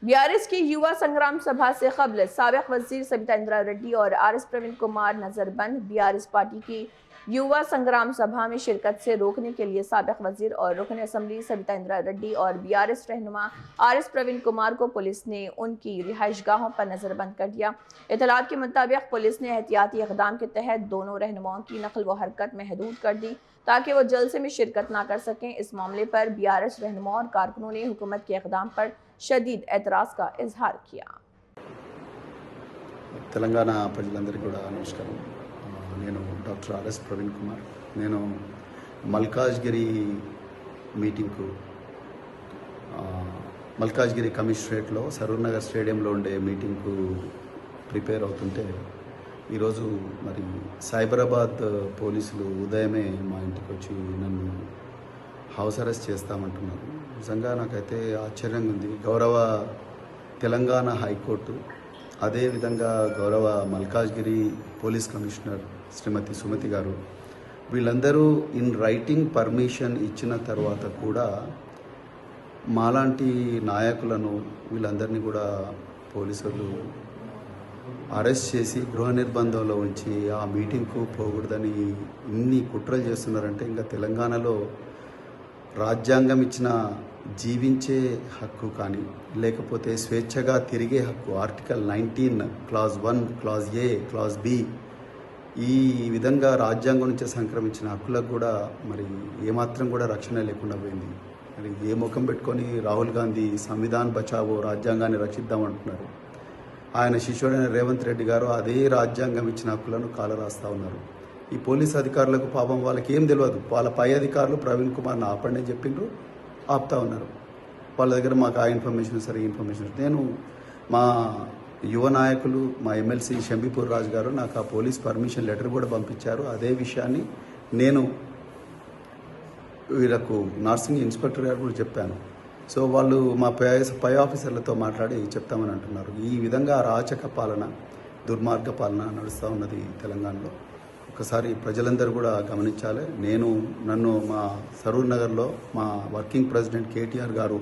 BRS की युवा संग्राम सभा से कबल साबिक वजीर सविता इंदिरा रेड्डी और आरएस प्रवीण कुमार नजरबंद। बीआरएस पार्टी की युवा संग्राम सभा में शिरकत से रोकने के लिए साबिक वजीर और रुकन असम्बली सविता इंदिरा रेड्डी और बीआरएस रहनुमा आरएस प्रवीण कुमार को पुलिस ने उनकी रिहाइशगाहों पर नजरबंद कर दिया। इतलात के मुताबिक पुलिस ने एहतियाती इकदाम के तहत दोनों रहनुमाओं की नकल व हरकत महदूद कर दी ताकि वो जलसे में शिरकत ना कर सकें। इस मामले पर बीआरएस रहनुमा और कारकुनों ने हुकूमत के इकदाम पर शदीद एतराज़ का इजहार किया। తెలంగాణ ప్రజలందరికీ కూడా నమస్కారం. నేను డాక్టర్ ఆర్ఎస్ ప్రవీణ్ కుమార్. నేను మల్కాజ్గిరి మీటింగ్కు మల్కాజ్గిరి కమిషనరేట్లో సరూర్ నగర్ స్టేడియంలో ఉండే మీటింగ్కు ప్రిపేర్ అవుతుంటే ఈరోజు మరి సైబరాబాద్ పోలీసులు ఉదయమే మా ఇంటికి వచ్చి నన్ను హౌస్ అరెస్ట్ చేస్తామంటున్నారు. నిజంగా నాకైతే ఆశ్చర్యంగా ఉంది. గౌరవ తెలంగాణ హైకోర్టు, అదేవిధంగా గౌరవ మల్కాజ్గిరి పోలీస్ కమిషనర్ శ్రీమతి సుమతి గారు వీళ్ళందరూ ఇన్ రైటింగ్ పర్మిషన్ ఇచ్చిన తర్వాత కూడా మాలాంటి నాయకులను వీళ్ళందరినీ కూడా పోలీసులు అరెస్ట్ చేసి గృహ నిర్బంధంలో ఉంచి ఆ మీటింగ్కు పోకూడదని ఇన్ని కుట్రలు చేస్తున్నారంటే ఇంకా తెలంగాణలో రాజ్యాంగం ఇచ్చిన జీవించే హక్కు కానీ లేకపోతే స్వేచ్ఛగా తిరిగే హక్కు article 19 clause 1 clause A clause B ఈ విధంగా రాజ్యాంగం నుంచి సంక్రమించిన హక్కులకు కూడా మరి ఏమాత్రం కూడా రక్షణ లేకుండా పోయింది. మరి ఏ ముఖం పెట్టుకొని రాహుల్ గాంధీ సంవిధాన్ బచావో రాజ్యాంగాన్ని రక్షిద్దామంటున్నారు. ఆయన శిష్యుడైన రేవంత్ రెడ్డి గారు అదే రాజ్యాంగం ఇచ్చిన హక్కులను కాలరాస్తూ ఉన్నారు. ఈ పోలీస్ అధికారులకు పాపం వాళ్ళకి ఏం తెలియదు. వాళ్ళ పై అధికారులు ప్రవీణ్ కుమార్ని ఆపండి చెప్పిండ్రు, ఆపుతా ఉన్నారు. వాళ్ళ దగ్గర మాకు ఆ ఇన్ఫర్మేషన్ సరే ఇన్ఫర్మేషన్ నేను మా యువ నాయకులు మా ఎమ్మెల్సీ షంబీపూర్ రాజు గారు నాకు ఆ పోలీస్ పర్మిషన్ లెటర్ కూడా పంపించారు. అదే విషయాన్ని నేను వీళ్ళకు నర్సింగ్ ఇన్స్పెక్టర్ గారు కూడా చెప్పాను. సో వాళ్ళు మా పై ఆఫీసర్లతో మాట్లాడి చెప్తామని అంటున్నారు. ఈ విధంగా అరాచక పాలన, దుర్మార్గ పాలన నడుస్తూ ఉన్నది తెలంగాణలో. ఒకసారి ప్రజలందరూ కూడా గమనించాలి. నన్ను మా సరూర్ నగర్లో మా వర్కింగ్ ప్రెసిడెంట్ కేటీఆర్ గారు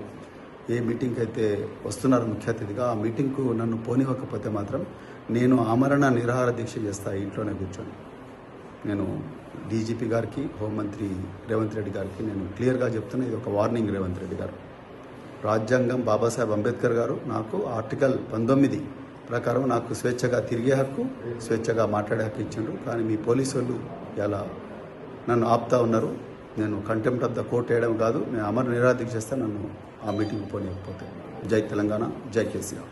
ఏ మీటింగ్కి అయితే వస్తున్నారు ముఖ్య అతిథిగా, ఆ మీటింగ్కు నన్ను పోనివ్వకపోతే మాత్రం నేను ఆమరణ నిరాహార దీక్ష చేస్తా ఇంట్లోనే కూర్చొని. నేను డీజీపీ గారికి, హోంమంత్రి రేవంత్ రెడ్డి గారికి నేను క్లియర్గా చెప్తున్నా, ఇది ఒక వార్నింగ్. రేవంత్ రెడ్డి గారు, రాజ్యాంగం బాబాసాహెబ్ అంబేద్కర్ గారు నాకు ఆర్టికల్ 19 ప్రకారం నాకు స్వేచ్ఛగా తిరిగే హక్కు, స్వేచ్ఛగా మాట్లాడే హక్కు ఇచ్చిండ్రు. కానీ మీ పోలీసు వాళ్ళు ఇలా నన్ను ఆపుతా ఉన్నారు. నేను కంటెంప్ట్ ఆఫ్ ద కోర్ట్ వేయడం కాదు, నేను అమర నిరాదీక్ష చేస్తే నన్ను ఆ మీటింగ్ పోనీయకపోతే. జై తెలంగాణ, జై కేసీఆర్.